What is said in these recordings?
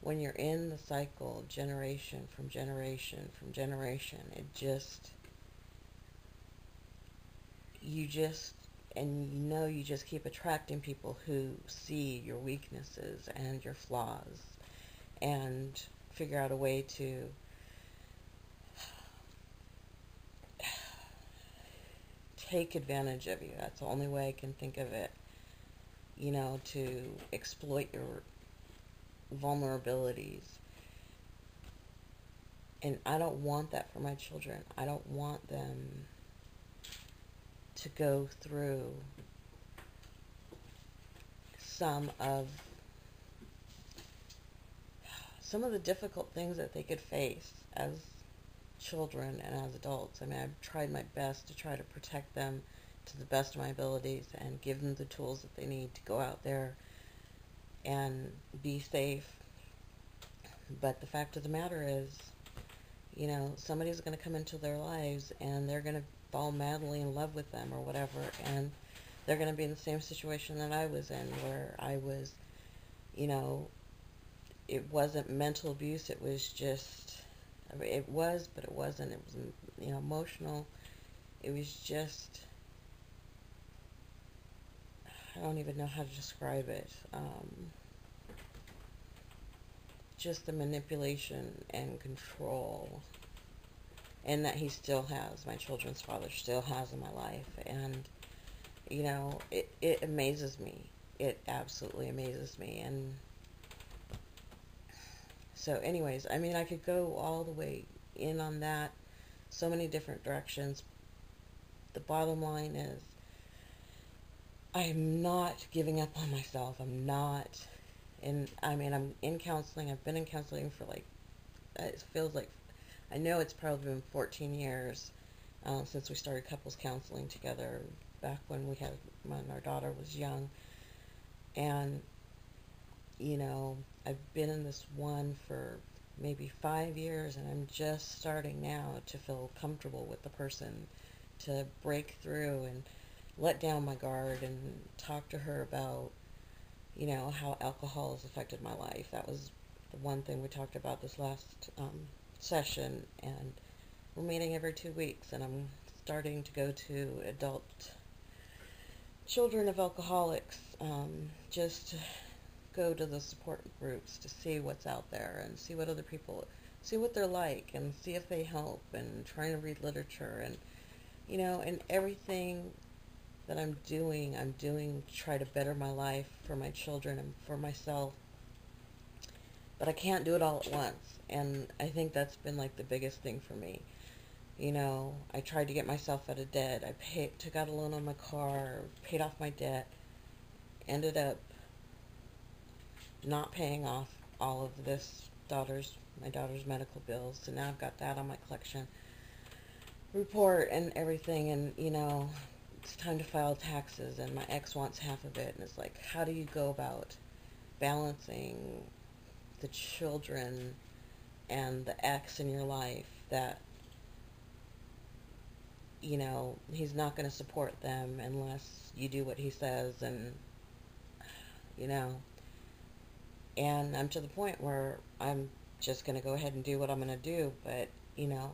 when you're in the cycle, generation from generation from generation, it just, you just, and you know, you just keep attracting people who see your weaknesses and your flaws and figure out a way to take advantage of you. That's the only way I can think of it, you know, to exploit your vulnerabilities. And I don't want that for my children. I don't want them to go through some of some of the difficult things that they could face as children and as adults. I mean, I've tried my best to try to protect them to the best of my abilities and give them the tools that they need to go out there and be safe. But the fact of the matter is, you know, somebody's going to come into their lives and they're going to fall madly in love with them or whatever, and they're going to be in the same situation that I was in, where I was, you know, it wasn't mental abuse, it was just, I mean, it was, but it wasn't, it was, you know, emotional. It was just, I don't even know how to describe it. Just the manipulation and control, and that he still has, my children's father still has in my life. And, you know, it amazes me. It absolutely amazes me. And so anyways, I mean, I could go all the way in on that, so many different directions. The bottom line is, I'm not giving up on myself. I'm not. And I mean, I'm in counseling. I've been in counseling for like, it feels like, I know it's probably been 14 years since we started couples counseling together, back when our daughter was young. And, you know, I've been in this one for maybe 5 years, and I'm just starting now to feel comfortable with the person, to break through and let down my guard and talk to her about, you know, how alcohol has affected my life. That was the one thing we talked about this last session. And we're meeting every 2 weeks, and I'm starting to go to adult children of alcoholics, just to go to the support groups to see what's out there and see what other people, see what they're like, and see if they help, and trying to read literature. And, you know, and everything that I'm doing to try to better my life for my children and for myself. But I can't do it all at once. And I think that's been like the biggest thing for me. You know, I tried to get myself out of debt. Took out a loan on my car, paid off my debt, ended up not paying off all of my daughter's medical bills. So now I've got that on my collection report and everything. And, you know, it's time to file taxes, and my ex wants half of it. And it's like, how do you go about balancing the children and the ex in your life that, you know, he's not going to support them unless you do what he says, and, you know, and I'm to the point where I'm just going to go ahead and do what I'm going to do. But, you know,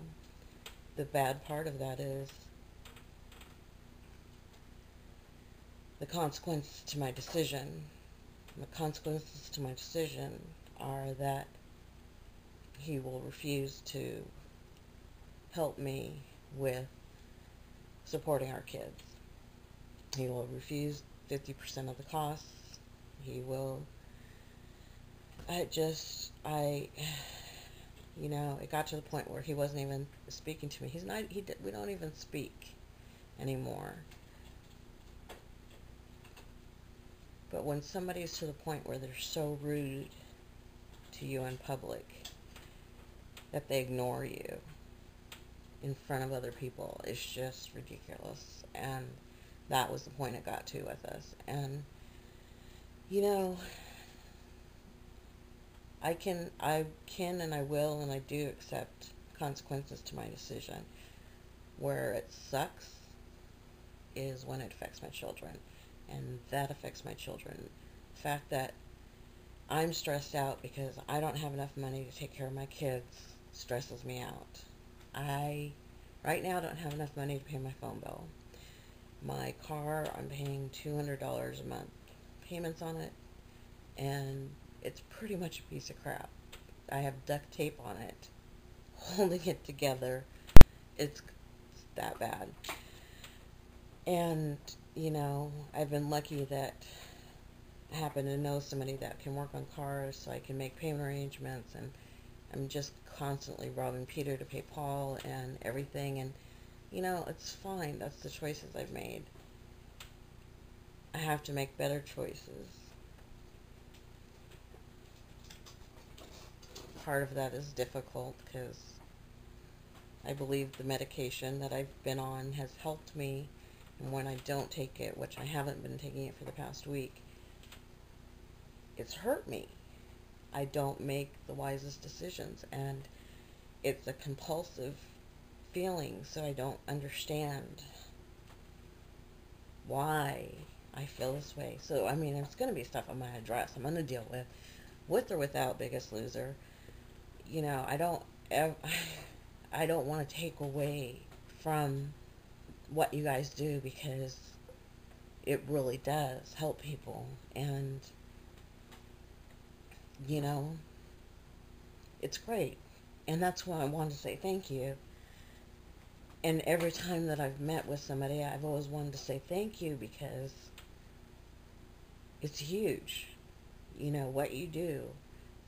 the bad part of that is the consequences to my decision. The consequences to my decision are that he will refuse to help me with supporting our kids. He will refuse 50% of the costs. He will, you know, it got to the point where he wasn't even speaking to me. We don't even speak anymore. But when somebody's to the point where they're so rude to you in public that they ignore you in front of other people, it's just ridiculous. And that was the point it got to with us. And, you know, I can and I will and I do accept consequences to my decision. Where it sucks is when it affects my children. And that affects my children. The fact that I'm stressed out because I don't have enough money to take care of my kids. Stresses me out. I, right now, don't have enough money to pay my phone bill. My car, I'm paying $200 a month payments on it, and it's pretty much a piece of crap. I have duct tape on it, holding it together. It's that bad. And, I've been lucky that I happen to know somebody that can work on cars, so I can make payment arrangements, and I'm just constantly robbing Peter to pay Paul and everything, and, it's fine. That's the choices I've made. I have to make better choices. Part of that is difficult because I believe the medication that I've been on has helped me, and when I don't take it, which I haven't been taking it for the past week, it's hurt me. I don't make the wisest decisions, and it's a compulsive feeling, so I don't understand why I feel this way. So, there's going to be stuff I'm going to address, I'm going to deal with or without Biggest Loser. I don't I don't want to take away from what you guys do, because it really does help people, and it's great, and that's why I wanted to say thank you. And every time that I've met with somebody, I've always wanted to say thank you, because it's huge. What you do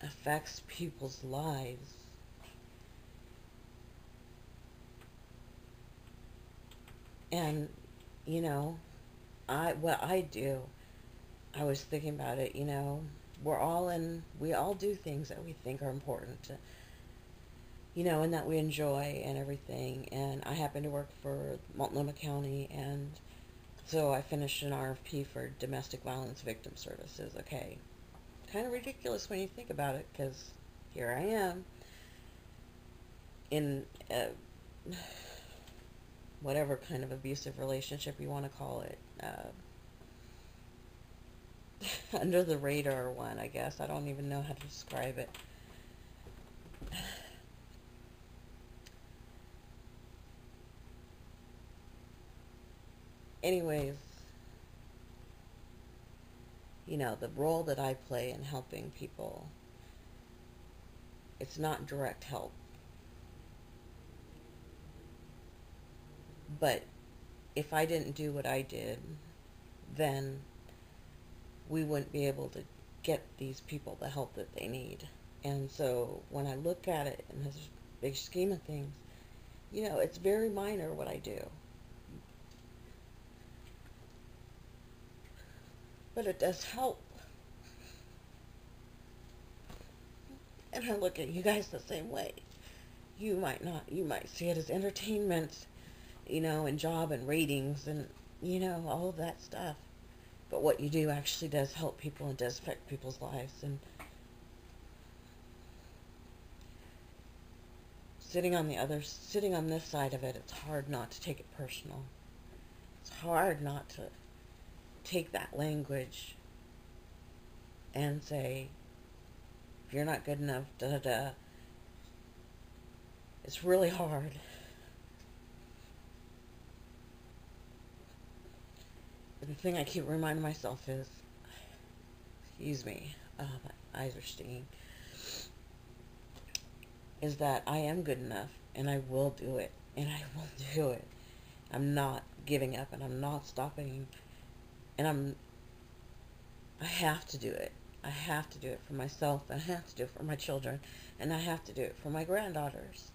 affects people's lives. And, what I do, I was thinking about it, we all do things that we think are important to, and that we enjoy and everything. And I happen to work for Multnomah County, and so I finished an RFP for domestic violence victim services. Okay, kind of ridiculous when you think about it, because here I am in whatever kind of abusive relationship you want to call it, under the radar one, I guess. I don't even know how to describe it. Anyways, the role that I play in helping people, it's not direct help. But if I didn't do what I did, then we wouldn't be able to get these people the help that they need. And so when I look at it in this big scheme of things, it's very minor what I do. But it does help. And I look at you guys the same way. You might not. You might see it as entertainment, and job and ratings and, all of that stuff. But what you do actually does help people and does affect people's lives. And sitting on this side of it, it's hard not to take it personal. It's hard not to take that language and say, if you're not good enough, da-da-da. It's really hard. But the thing I keep reminding myself is, excuse me, my eyes are stinging, is that I am good enough, and I will do it, and I will do it. I'm not giving up, and I'm not stopping, and I have to do it. I have to do it for myself, and I have to do it for my children, and I have to do it for my granddaughters.